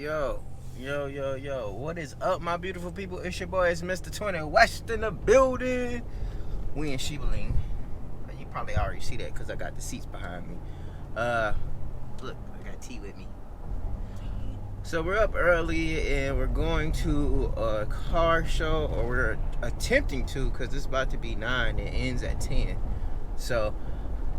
Yo, yo, what is up, my beautiful people? It's your boy, it's Mr. 20 West in the building. We in Shebaling. You probably already see that because I got the seats behind me. Look, I got tea with me. So we're up early and we're going to a car show, or we're attempting to, because it's about to be 9 and it ends at 10. So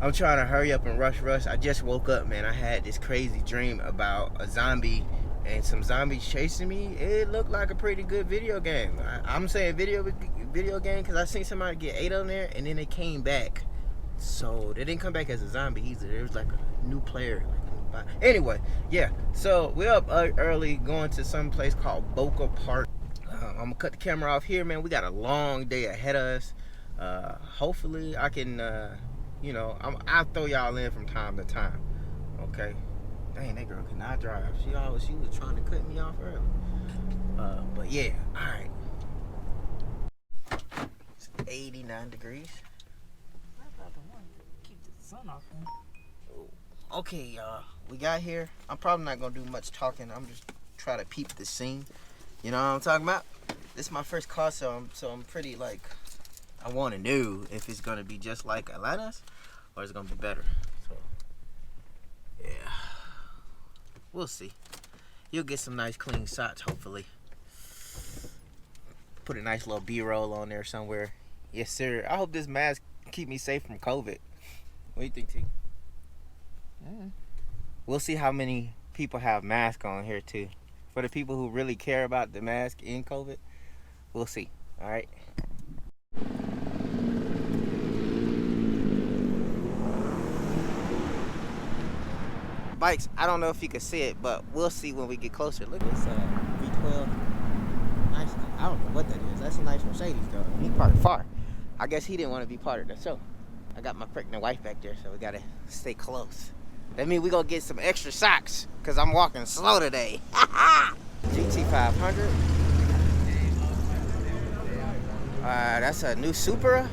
I'm trying to hurry up and rush. I just woke up, man. I had this crazy dream about a zombie and some zombies chasing me. It looked like a pretty good video game. I'm saying video game because I seen somebody get 8 on there and then they came back. So they didn't come back as a zombie either. There was like a new player. Anyway, yeah. So we're up early going to some place called Boca Park. I'm gonna cut the camera off here, man. We got a long day ahead of us. Hopefully I can I'll throw y'all in from time to time. Okay. Dang, that girl cannot drive. She was trying to cut me off early. But yeah, alright. It's 89 degrees. Keep the sun off. Okay, y'all. We got here. I'm probably not gonna do much talking. I'm just trying to peep the scene. You know what I'm talking about? This is my first car, so I'm pretty like, I want to know if it's gonna be just like Atlanta's or it's gonna be better. So yeah, we'll see. You'll get some nice clean shots, hopefully. Put a nice little B-roll on there somewhere. Yes, sir. I hope this mask keep me safe from COVID. What do you think, T? We'll see how many people have masks on here too. For the people who really care about the mask in COVID, we'll see. All right. Bikes, I don't know if you can see it, but we'll see when we get closer. Look at this V12. Nice. I don't know what that is. That's a nice Mercedes though. He parked far. I guess he didn't want to be part of the show. I got my pregnant wife back there, so we gotta stay close. That means we gonna get some extra socks, cause I'm walking slow today. GT 500. That's a new Supra.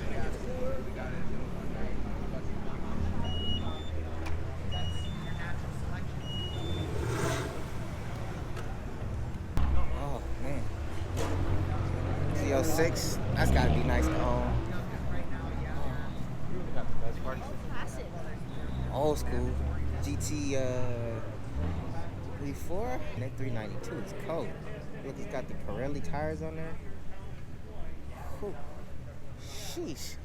Oh man. Z06. That's gotta be nice to own. Old school. GT 34. That 392 is cold. Look, it's got the Pirelli tires on there. Whew. Sheesh.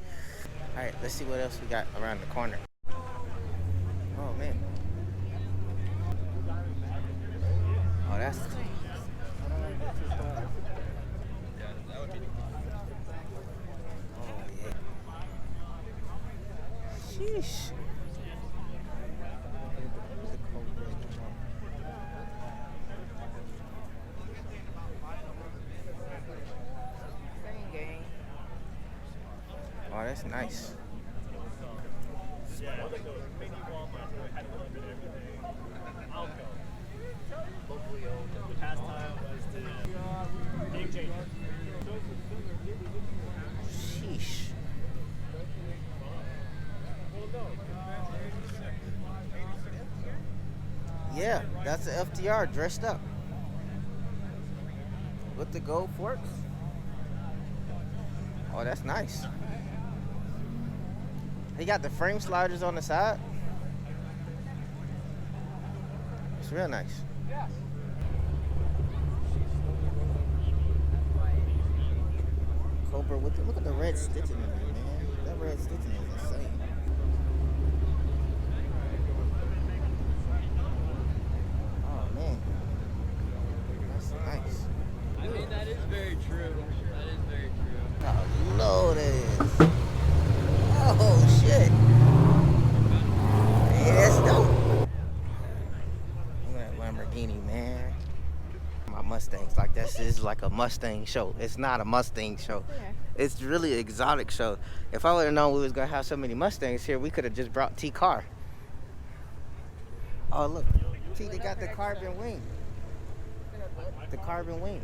Alright, let's see what else we got around the corner. Oh man. Oh, that's sheesh. Oh, that's nice. Sheesh. Yeah, that's the FTR dressed up with the gold forks. Oh, that's nice. He got the frame sliders on the side. It's real nice. Cobra with look at the red stitching in there, man. That red stitching is insane. Oh man, that's nice. I mean, that is very true. That is very true. How low that is. Oh shit. Hey, that's dope. Look at that Lamborghini, man. My Mustangs, like this is like a Mustang show. It's not a Mustang show. Yeah. It's really an exotic show. If I would have known we was gonna have so many Mustangs here, we could have just brought T car. Oh look, T, they got the carbon wing. The carbon wing.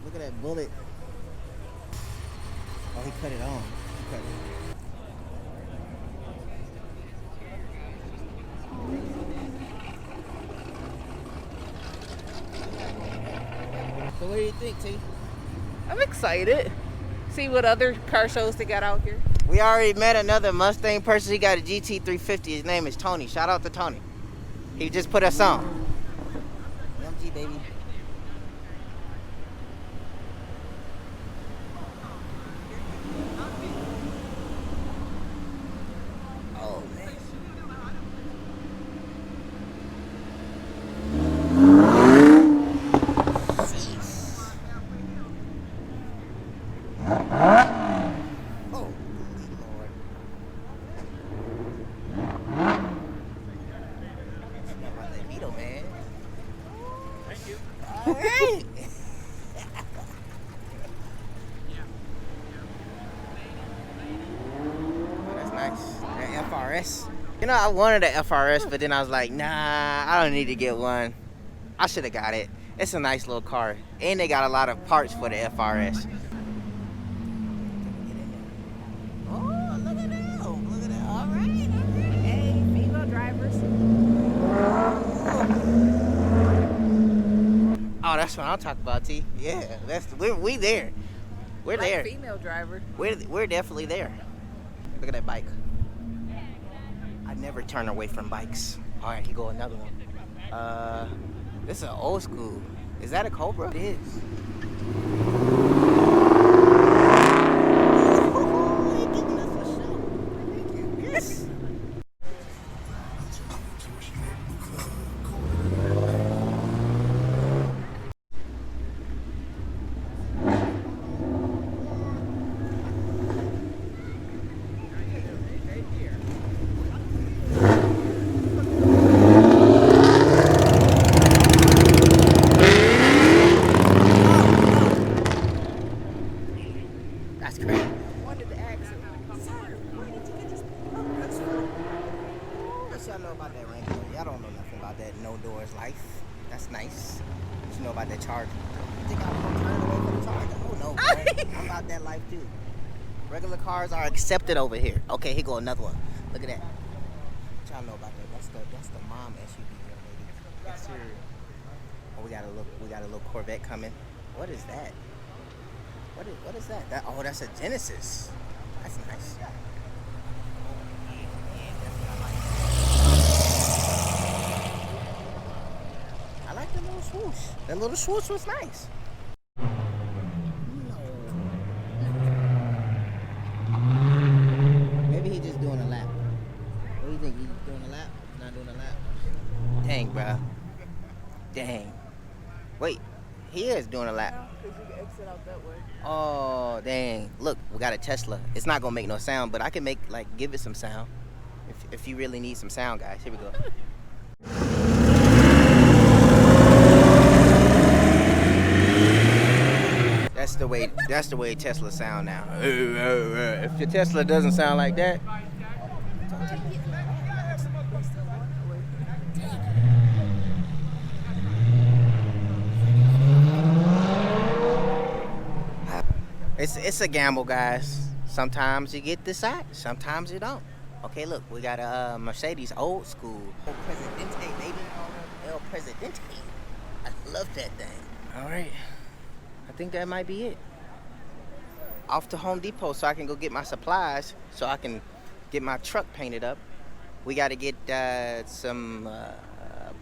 Look at that bullet. Oh, he cut it on. He cut it. So what do you think, T? I'm excited. See what other car shows they got out here. We already met another Mustang person. He got a GT350. His name is Tony. Shout out to Tony. He just put us on. MG, baby. Oh, man. Jeez. Oh, Lord. Smell like that Vito, man. Thank you. All right. Oh, that's nice. That FRS. You know, I wanted a FRS, but then I was like, nah, I don't need to get one. I should have got it. It's a nice little car. And they got a lot of parts for the FRS. Oh, look at that. Look at that. All right. Hey, female drivers. Oh, that's what I'm talking about, T. Yeah, we there. We're Like there. female driver. We're definitely there. Look at that bike. I never turn away from bikes. All right, here go another one. This is an old school. Is that a Cobra? It is. Yes. That's crazy. Wanted to ask him, sir, where did you get this? Oh, that's What y'all know about that Wrangler? Y'all don't know nothing about that no doors life. That's nice. What you know about that Charger? You think I'm gonna turn away from the Charger? Oh no, man. I'm about that life too. Regular cars are accepted over here. Okay, here go another one. Look at that. What y'all know about that? That's the mom SUV there, lady. Yes, sir. Oh, we got a little Corvette coming. What is that? What is that? Oh, that's a Genesis. That's nice. I like the little swoosh. That little swoosh was nice. Maybe he just doing a lap. What do you think? He's doing a lap? Not doing a lap? Dang, bro. Dang. Wait, he is doing a lap. because you can exit out that way. Oh, dang. Look, we got a Tesla. It's not going to make no sound, but I can give it some sound. If you really need some sound, guys. Here we go. That's the way Tesla sound now. If your Tesla doesn't sound like that, it's a gamble, guys. Sometimes you get this side, sometimes you don't. Okay, look, we got a Mercedes old school. El Presidente, baby. El Presidente. I love that thing. All right. I think that might be it. Off to Home Depot so I can go get my supplies so I can get my truck painted up. We got to get some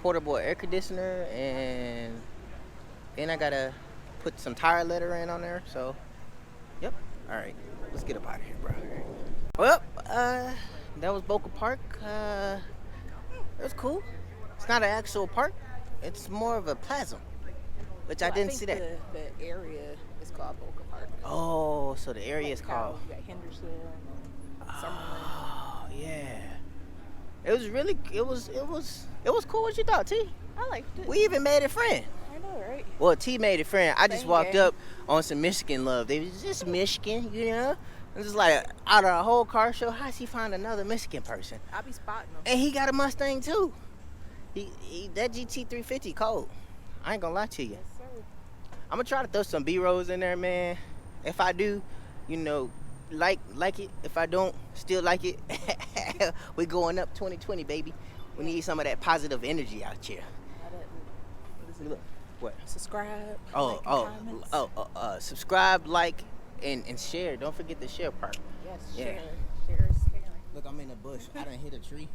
portable air conditioner and then I got to put some tire lettering on there. So, yep. All right. Let's get up out of here, bro. Well, that was Boca Park. It was cool. It's not an actual park. It's more of a plaza, which I didn't see that. The area is called Boca Park. Oh, so the area is called. You got Henderson and Summerlin. Oh, yeah. It was really. It was cool. What you thought, T? I liked it. We even made a friend. I know, right? Well, T made a friend. I just Same walked game. up on some Michigan love. They was just Michigan, you know. It's just like out of a whole car show, how's he find another Mexican person? I be spotting them. And he got a Mustang too. He that GT350 cold. I ain't gonna lie to you. Yes, sir. I'm gonna try to throw some B-rolls in there, man. If I do, you know, like it. If I don't, still like it. We going up 2020, baby. We need some of that positive energy out here. What is it? Look, what? Subscribe. like, and comments. Subscribe, like, and share. Don't forget the share part. Yes, Yeah. share. Share is caring. Look, I'm in the bush. I done hit a tree.